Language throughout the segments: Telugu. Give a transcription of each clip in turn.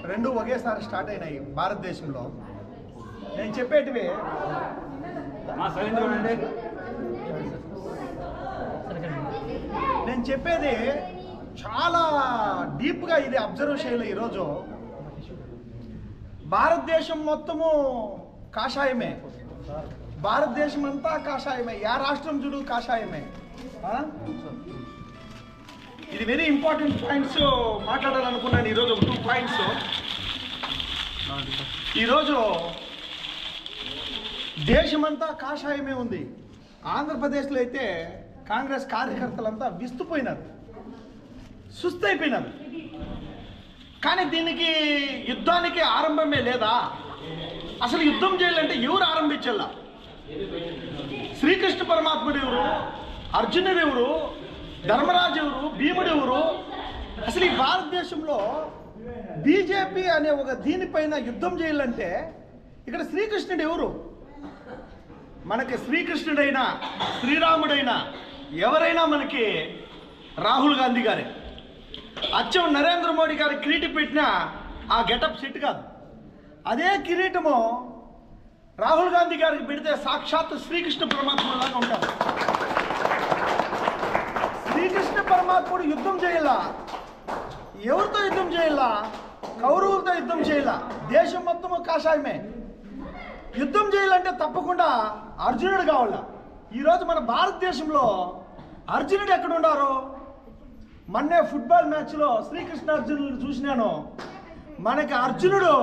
రెండు ఒకేసారి స్టార్ట్ అయినాయి భారతదేశంలో. నేను చెప్పేటివి నేను చెప్పేది చాలా డీప్గా ఇది అబ్జర్వ్ చేయాలి. ఈరోజు భారతదేశం మొత్తము కాషాయమే, భారతదేశం అంతా కాషాయమే, యా రాష్ట్రం చూడు కాషాయమే. ఇది వెరీ ఇంపార్టెంట్ పాయింట్స్ మాట్లాడాలనుకున్నాను ఈరోజు. 2 పాయింట్స్. ఈరోజు దేశమంతా కాషాయమే ఉంది. ఆంధ్రప్రదేశ్లో అయితే కాంగ్రెస్ కార్యకర్తలంతా విస్తుపోయినారు, సుస్తైపోయినారు. కానీ దీనికి యుద్ధానికి ఆరంభమే లేదా? అసలు యుద్ధం చేయాలంటే ఎవరు ఆరంభించాల? శ్రీకృష్ణ పరమాత్ముడు ఎవరు? అర్జునుడు ఎవరు? ధర్మరాజు ఎవరు? భీముడు ఎవరు? అసలు ఈ భారతదేశంలో బీజేపీ అనే ఒక దీనిపైన యుద్ధం చేయాలంటే ఇక్కడ శ్రీకృష్ణుడు ఎవరు? మనకి శ్రీకృష్ణుడైనా శ్రీరాముడైనా ఎవరైనా మనకి రాహుల్ గాంధీ గారే. అచ్చం నరేంద్ర మోడీ గారి కిరీటం పెట్టినా ఆ గెటప్ సెట్ కాదు. అదే కిరీటము రాహుల్ గాంధీ గారికి పెడితే సాక్షాత్ శ్రీకృష్ణ పరమాత్ములాగా ఉంటారు. శ్రీకృష్ణ పరమాత్ముడు యుద్ధం చేయాలా? ఎవరితో యుద్ధం చేయాలా? కౌరవులతో యుద్ధం చేయాలా? దేశం మొత్తము కాషాయమే. యుద్ధం చేయాలంటే తప్పకుండా అర్జునుడు కావాలా. ఈరోజు మన భారతదేశంలో అర్జునుడు ఎక్కడ ఉన్నారు? మొన్నే ఫుట్బాల్ మ్యాచ్లో శ్రీకృష్ణ అర్జునుడు చూసినాను. మనకి అర్జునుడు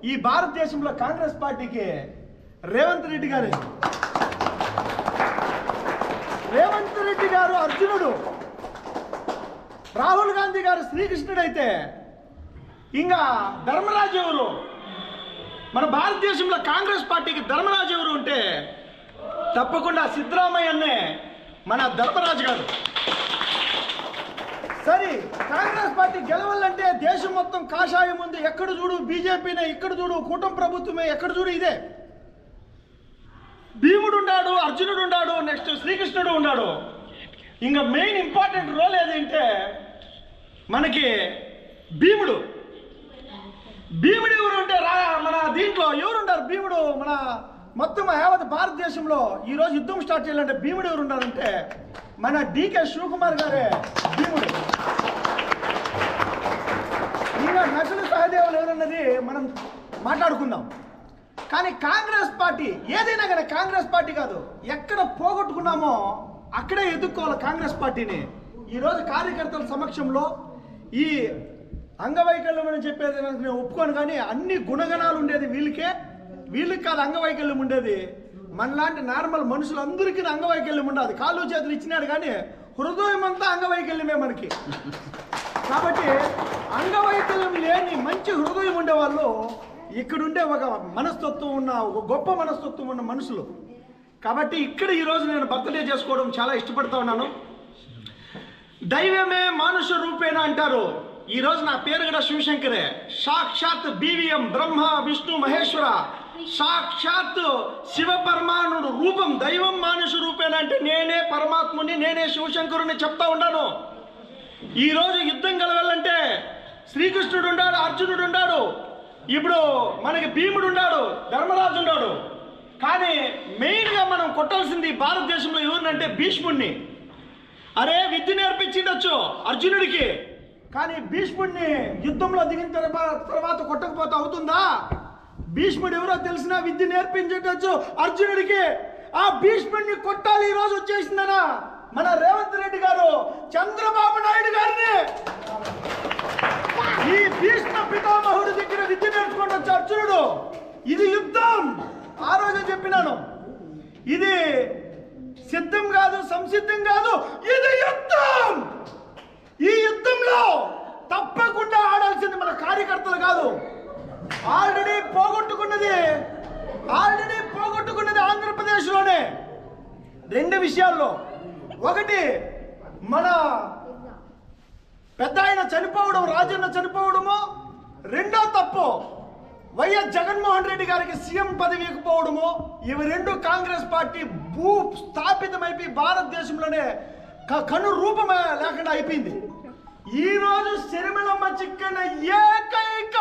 ఈ భారతదేశంలో కాంగ్రెస్ పార్టీకి రేవంత్ రెడ్డి గారు. రేవంత్ రెడ్డి గారు అర్జునుడు, రాహుల్ గాంధీ గారు శ్రీకృష్ణుడు అయితే ఇంకా ధర్మరాజు ఎవరు? మన భారతదేశంలో కాంగ్రెస్ పార్టీకి ధర్మరాజు ఎవరు అంటే తప్పకుండా సిద్ధరామయ్యనే మన ధర్మరాజు గారు. సరే, కాంగ్రెస్ పార్టీ గెలవాలంటే దేశం మొత్తం కాషాయం ఉంది. ఎక్కడ చూడు బీజేపీనే, ఇక్కడ చూడు కూటమి ప్రభుత్వమే, ఎక్కడ చూడు ఇదే. భీముడు ఉన్నాడు, అర్జునుడు ఉన్నాడు, నెక్స్ట్ శ్రీకృష్ణుడు ఉన్నాడు. ఇంకా మెయిన్ ఇంపార్టెంట్ రోల్ ఏదంటే మనకి భీముడు. భీముడు ఎవరు అంటే మన దీంట్లో ఎవరుంటారు? భీముడు మన మొత్తం యావత్ భారతదేశంలో ఈరోజు యుద్ధం స్టార్ట్ చేయాలంటే భీముడు ఎవరు ఉన్నారంటే మన డికే శివకుమార్ గారే భీముడు. ఇంకా నకులు సహదేవులు ఎవరన్నది మనం మాట్లాడుకుందాం. కానీ కాంగ్రెస్ పార్టీ ఏదైనా కానీ కాంగ్రెస్ పార్టీ కాదు, ఎక్కడ పోగొట్టుకున్నామో అక్కడే ఎదుర్కోవాలి కాంగ్రెస్ పార్టీని. ఈరోజు కార్యకర్తల సమక్షంలో ఈ అంగవైకల్యం అని చెప్పేది నేను ఒప్పుకోను. కానీ అన్ని గుణగణాలు ఉండేది వీళ్ళకి కాదు అంగవైకల్యం ఉండేది. మనలాంటి నార్మల్ మనుషులందరికీ అంగవైకల్యం ఉండదు. కాళ్ళు చేతులు ఇచ్చినాడు కానీ హృదయం అంతా అంగవైకల్యమే మనకి. కాబట్టి అంగవైకల్యం లేని మంచి హృదయం ఉండేవాళ్ళు ఇక్కడుండే ఒక మనస్తత్వం ఉన్న, ఒక గొప్ప మనస్తత్వం ఉన్న మనుషులు. కాబట్టి ఇక్కడ ఈరోజు నేను బర్త్డే చేసుకోవడం చాలా ఇష్టపడుతూ ఉన్నాను. దైవమే మానుష రూపేణ అంటారు. ఈరోజు నా పేరు కూడా శివశంకరే. సాక్షాత్ బీవీఎం బ్రహ్మ విష్ణు మహేశ్వర, సాక్షాత్ శివ పరమాణుడు రూపం. దైవం మానుష రూపేణ అంటే నేనే పరమాత్ముని, నేనే శివశంకరుని చెప్తా ఉన్నాను. ఈరోజు యుద్ధం గెలవాలంటే శ్రీకృష్ణుడు ఉన్నాడు, అర్జునుడు ఉన్నాడు, ఇప్పుడు మనకి భీముడు ఉన్నాడు, ధర్మరాజు ఉన్నాడు. కానీ మెయిన్గా మనం కొట్టాల్సింది భారతదేశంలో ఎవరినంటే భీష్ముడిని. అరే విద్య నేర్పించిండొచ్చు అర్జునుడికి, కానీ భీష్ముడిని యుద్ధంలో దిగిన తర్వాత కొట్టకపోతే అవుతుందా? భీష్ముడు ఎవరో తెలిసినా విద్య నేర్పించవచ్చు అర్జునుడికి. ఆ భీష్ముడిని కొట్టాలి. ఈరోజు వచ్చేసిందనా మన రేవంత్ రెడ్డి గారు చంద్రబాబు నాయుడు గారిని ఈ భీష్మ పితామహుడి దగ్గర విద్య నేర్చుకుంటూ వచ్చి అర్జునుడు. ఇది యుద్ధం. ఆ రోజు చెప్పినాను, ఇది సిద్ధం కాదు, సంసిద్ధం కాదు, ఇది యుద్ధం. ఈ యుద్ధంలో తప్పకుండా ఆడాల్సింది మన కార్యకర్తలు కాదు. ఆల్రెడీ పోగొట్టుకున్నది ఆంధ్రప్రదేశ్లోనే 2 విషయాల్లో. ఒకటి మన పెద్ద ఆయన చనిపోవడం, రాజన్న చనిపోవడము. రెండో తప్పు వైఎస్ జగన్మోహన్ రెడ్డి గారికి సీఎం పదవి ఇవ్వకపోవడము. ఇవి 2 కాంగ్రెస్ పార్టీ స్థాపితమైపోయి భారతదేశంలోనే కను రూపమే లేకుండా అయిపోయింది. ఈ రోజు శర్మిలమ్మ చిక్కన ఏకైక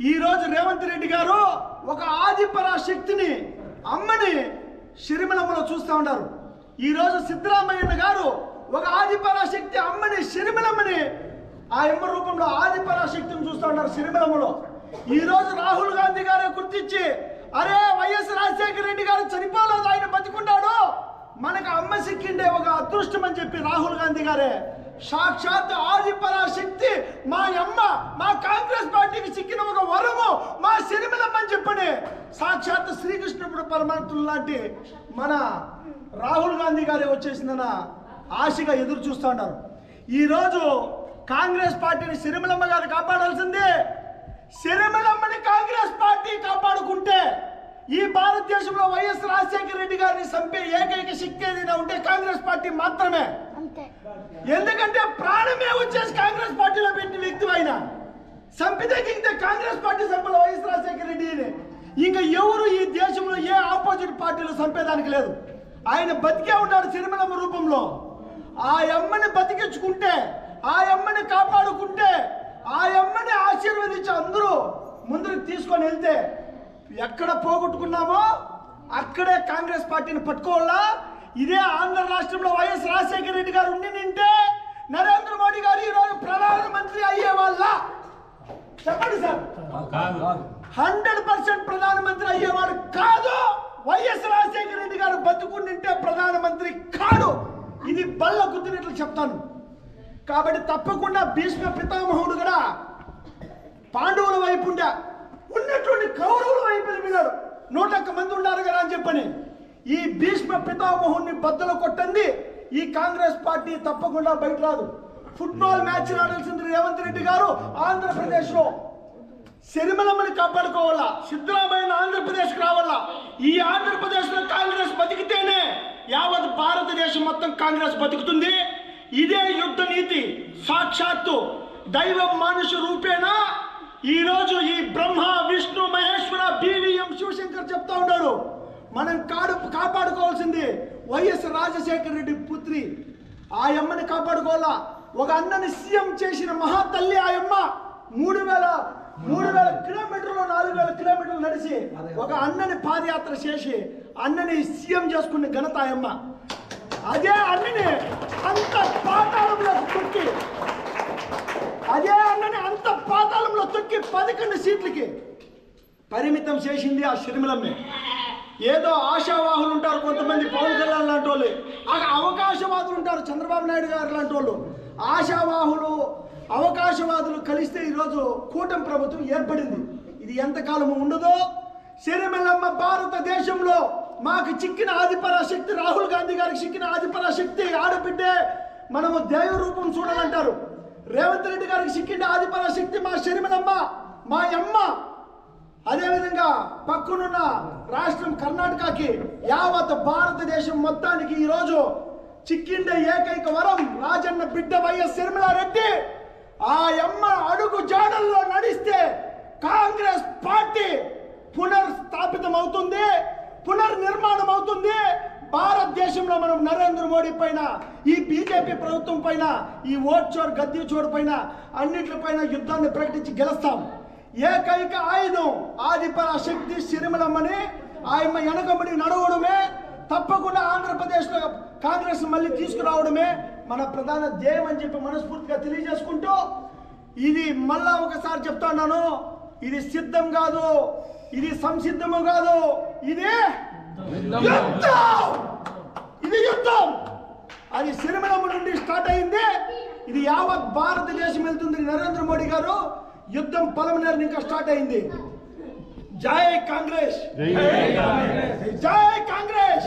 ఈ రోజు రేవంత్ రెడ్డి గారు ఒక ఆదిపరాశక్తిని అమ్మని షర్మిలమ్మలో చూస్తూ ఉన్నారు. ఈ రోజు సిద్ధరామయ్య గారు ఒక ఆదిపరాశక్తి అమ్మని షర్మిలమ్మని ఆ అమ్మ రూపంలో ఆదిపరాశక్తిని చూస్తూ ఉన్నారు షర్మిలమ్మలో. ఈ రోజు రాహుల్ గాంధీ గారే గుర్తించి అరే వైఎస్ రాజశేఖర రెడ్డి గారు చనిపోలేదు, ఆయన బతికున్నాడు, మనకు అమ్మ సిక్కిండే ఒక అదృష్టం అని చెప్పి రాహుల్ గాంధీ గారే సాక్షాత్ ఆదిపరాశక్తి మా అమ్మ, మా కాంగ్రెస్ పార్టీకి సిక్కిన ఒక వరము మా షర్మిలమ్మ అని చెప్పని సాక్షాత్ శ్రీకృష్ణుడు పరమాత్ముడు లాంటి మన రాహుల్ గాంధీ గారే వచ్చేసిందన్న ఆశగా ఎదురు చూస్తూ ఉన్నారు. ఈరోజు కాంగ్రెస్ పార్టీని షర్మిలమ్మ గారు కాపాడాల్సిందే. షర్మిలమ్మని కాంగ్రెస్ పార్టీ కాపాడుకుంటే ఈ భారతదేశంలో వైఎస్ రాజశేఖర రెడ్డి గారిని చంపే ఏకైక శక్తి ఏదైనా ఉంటే కాంగ్రెస్ పార్టీ మాత్రమే. ఎందుకంటే ప్రాణమే వచ్చేసి కాంగ్రెస్ పార్టీలో పెట్టిన వ్యక్తి ఆయన చంపితే కాంగ్రెస్ పార్టీ చంపల వైఎస్ రాజశేఖర రెడ్డిని ఇంకా ఎవరు ఈ దేశంలో ఏ ఆపోజిట్ పార్టీలు చంపేదానికి లేదు. ఆయన బతికే ఉన్నాడు షర్మిలమ్మ రూపంలో. ఆ అమ్మని బతికించుకుంటే, ఆ అమ్మని కాపాడుకుంటే, ఆ అమ్మని ఆశీర్వదించి అందరూ ముందుకు తీసుకొని వెళ్తే ఎక్కడ పోగొట్టుకున్నామో అక్కడే కాంగ్రెస్ పార్టీని పట్టుకోవాలా. ఇదే ఆంధ్ర రాష్ట్రంలో వైఎస్ రాజశేఖర రెడ్డి గారు ఉండి నింటే నరేంద్ర మోడీ గారు ఈరోజు ప్రధానమంత్రి అయ్యే వాళ్ళ చెప్పండి సార్. 100% ప్రధానమంత్రి అయ్యేవాడు కాదు. వైఎస్ రాజశేఖర రెడ్డి గారు బతుకుండింటే ప్రధానమంత్రి కాడు. ఇది బల్ల గుద్దినట్లు చెప్తాను. కాబట్టి తప్పకుండా భీష్మ పితామహుడు కూడా పాండవుల వైపు ఉన్నటువంటి కౌరవుల వైపు వెళ్ళినాడు. 101 మంది ఉన్నారు కదా అని చెప్పని ఈ భీష్మ పితామహుడిని బద్దలు కొట్టండి ఈ కాంగ్రెస్ పార్టీ తప్పకుండా బయట రాదు. ఫుట్బాల్ మ్యాచ్ ఆడాల్సింది రేవంత్ రెడ్డి గారు ఆంధ్రప్రదేశ్ లో షర్మిలమ్మని కాపాడుకోవాలా. సిద్ధరామయ్య ఆంధ్రప్రదేశ్కి రావాలా. ఈ ఆంధ్రప్రదేశ్ లో కాంగ్రెస్ బతికితేనే యావత్ భారతదేశం మొత్తం కాంగ్రెస్ బతుకుతుంది. ఇదే యుద్ధ నీతి సాక్షాత్తు దైవం మనుషు రూపేణా ఈరోజు ఈ బ్రహ్మ విష్ణు మహేశ్వర బీవీఎం శివశంకర్ చెప్తా ఉన్నాడు. మనం కాపాడుకోవాల్సింది వైఎస్ రాజశేఖర రెడ్డి పుత్రి ఆ అమ్మని కాపాడుకోవాలా. ఒక అన్నని సీఎం చేసిన మహాతల్లి ఆ అమ్మ 3,000 కిలోమీటర్లు 4,000 కిలోమీటర్లు నడిచి ఒక అన్నని పాదయాత్ర చేసి అన్నని సీఎం చేసుకునే ఘనత ఆ అమ్మ. అదే అన్నని అంత పాతాళంలో తొక్కి 11 సీట్లకి పరిమితం చేసింది ఆ షర్మిలమ్మే. ఏదో ఆశావాహులు ఉంటారు కొంతమంది, పవన్ కళ్యాణ్ లాంటి వాళ్ళు, అవకాశవాదులు ఉంటారు చంద్రబాబు నాయుడు గారు లాంటి వాళ్ళు. ఆశావాహులు అవకాశవాదులు కలిస్తే ఈరోజు కూటమి ప్రభుత్వం ఏర్పడింది. ఇది ఎంతకాలము ఉండదో. షర్మిలమ్మ భారతదేశంలో మాకు చిక్కిన ఆదిపరాశక్తి, రాహుల్ గాంధీ గారికి చిక్కిన ఆదిపరాశక్తి ఆడబిడ్డే. మనము దైవ రూపం చూడాలంటారు. రేవంత్ రెడ్డి గారికి చిక్కిన ఆదిపరాశక్తి మా షర్మిలమ్మ, మా అమ్మ. అదేవిధంగా పక్కనున్న రాష్ట్రం కర్ణాటకకి, యావత్ భారతదేశం మొత్తానికి ఈరోజు చిక్కిండే ఏకైక వరం రాజన్న బిడ్డ వైఎస్ షర్మిలారెడ్డి. ఆ అమ్మ అడుగు జాడల్లో నడిస్తే కాంగ్రెస్ పార్టీ పునర్స్థాపితం అవుతుంది, పునర్నిర్మాణం అవుతుంది. భారతదేశంలో మనం నరేంద్ర మోడీ పైన, ఈ బీజేపీ ప్రభుత్వం పైన, ఈ ఓట్ చోర్ గద్దీ చోరు పైన అన్నింటిపైన యుద్ధాన్ని ప్రకటించి గెలుస్తాం. ఏకైక ఆయుధం ఆదిపరాశక్తి షర్మిలమ్మని ఆయమ్మ వెనకబడి నడవడమే. తప్పకుండా ఆంధ్రప్రదేశ్లో కాంగ్రెస్ మళ్ళీ తీసుకురావడమే మన ప్రధాన ధ్యేయం అని చెప్పి మనస్ఫూర్తిగా తెలియజేసుకుంటూ, ఇది మళ్ళా ఒకసారి చెప్తున్నాను, ఇది సిద్ధం కాదు, ఇది సంసిద్ధము కాదు, ఇది యుద్ధం. ఇది యుద్ధం. అది షర్మిలమ్మ నుండి స్టార్ట్ అయింది. ఇది యావత్ భారతదేశం వెళ్తుంది. నరేంద్ర మోడీ గారు యుద్ధం పలమనేరు ఇంకా స్టార్ట్ అయింది. జై కాంగ్రెస్, జై కాంగ్రెస్.